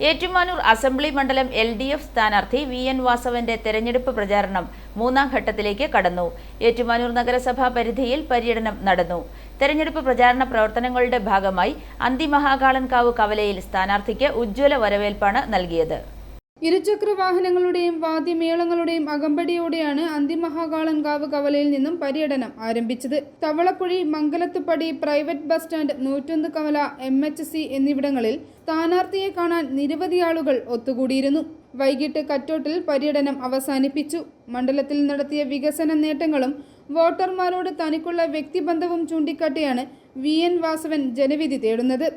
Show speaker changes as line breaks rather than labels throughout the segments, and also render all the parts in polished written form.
Ettumanoor assembly മണ്ഡലം LDF സ്ഥാനാർത്ഥി VN വാസവന്റെ തെരഞ്ഞെടുപ്പ് പ്രചാരണം മൂന്നാം ഘട്ടത്തിലേക്ക് കടന്നു. ഏറ്റുമാനൂർ നഗരസഭാ പരിധിയിൽ പര്യടനം നടന്നു. തെരഞ്ഞെടുപ്പ് പ്രചാരണ പ്രവർത്തനങ്ങളുടെ ഭാഗമായി അന്തിമഹാകാളൻകാവ് കവലയിൽ സ്ഥാനാർത്ഥിക്ക് ഉജ്ജ്വല വരവേൽപ്പാണ് നൽകിയത്.
ഇരുചക്ര വാഹനങ്ങളുടെയും വാദ്യമേളങ്ങളുടെയും അകമ്പടിയോടെയാണ് അന്തിമഹാകാളൻകാവ് കവലയിൽ നിന്നും പര്യടനം ആരംഭിച്ചത്. തവളക്കുഴി, മംഗലത്തുപടി, പ്രൈവറ്റ് ബസ് സ്റ്റാൻഡ്, നൂറ്റൊന്ന് കവല, MHC എന്നിവിടങ്ങളിൽ സ്ഥാനാർത്ഥിയെ കാണാൻ നിരവധി ആളുകൾ ഒത്തുകൂടിയിരുന്നു. വൈകിട്ട് കറ്റോട്ടിൽ പര്യടനം അവസാനിപ്പിച്ചു. മണ്ഡലത്തിൽ നടത്തിയ വികസന നേട്ടങ്ങളും വോട്ടർമാരോട് തനിക്കുള്ള വ്യക്തിബന്ധവും ചൂണ്ടിക്കാട്ടിയാണ് VN വാസവൻ ജനവിധി തേടുന്നത്.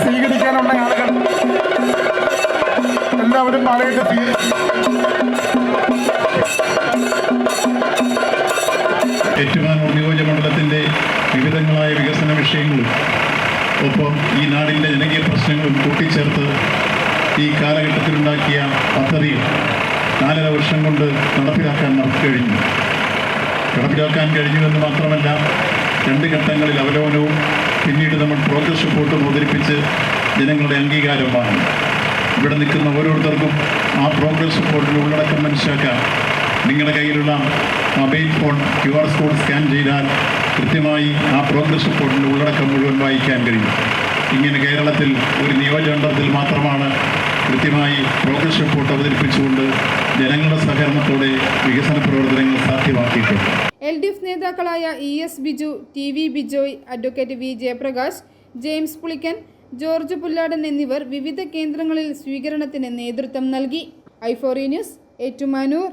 സ്വീകരിക്കാനുള്ള ആളുകൾ എല്ലാവരും മാറിയിട്ട്
ഏറ്റുമാനൂർ നിയോജകമണ്ഡലത്തിൻ്റെ വിവിധങ്ങളായ വികസന വിഷയങ്ങളും ഒപ്പം ഈ നാടിൻ്റെ ജനകീയ പ്രശ്നങ്ങളും കൂട്ടിച്ചേർത്ത് ഈ കാലഘട്ടത്തിലുണ്ടാക്കിയ പദ്ധതി 4.5 വർഷം കൊണ്ട് നടപ്പിലാക്കാൻ കഴിഞ്ഞുവെന്ന് മാത്രമല്ല 2 ഘട്ടങ്ങളിൽ അവലോകനവും പിന്നീട് നമ്മൾ പ്രോഗ്രസ് റിപ്പോർട്ടും അവതരിപ്പിച്ച് ജനങ്ങളുടെ അംഗീകാരം വാങ്ങി. ഇവിടെ നിൽക്കുന്ന ഓരോരുത്തർക്കും ആ പ്രോഗ്രസ് റിപ്പോർട്ടിൻ്റെ ഉള്ളടക്കം മനസ്സിലാക്കാം. നിങ്ങളുടെ കയ്യിലുള്ള mobile phone QR code scan ചെയ്താൽ കൃത്യമായി ആ പ്രോഗ്രസ് റിപ്പോർട്ടിൻ്റെ ഉള്ളടക്കം മുഴുവൻ വായിക്കാൻ കഴിയും. ഇങ്ങനെ കേരളത്തിൽ ഒരു നിയോജകമണ്ഡലത്തിൽ മാത്രമാണ് കൃത്യമായി പ്രോഗ്രസ് റിപ്പോർട്ട് അവതരിപ്പിച്ചുകൊണ്ട് ജനങ്ങളുടെ സഹകരണത്തോടെ വികസന പ്രവർത്തനങ്ങൾ സാധ്യമാക്കിയിട്ടുണ്ട്.
LDF നേതാക്കളായ ES Biju, TV Bijoy, advocate V Jayaprakash, James Pulikkan, George Pulladan എന്നിവർ വിവിധ കേന്ദ്രങ്ങളിൽ സ്വീകരണത്തിന് നേതൃത്വം നൽകി. i4E news, Ettumanoor.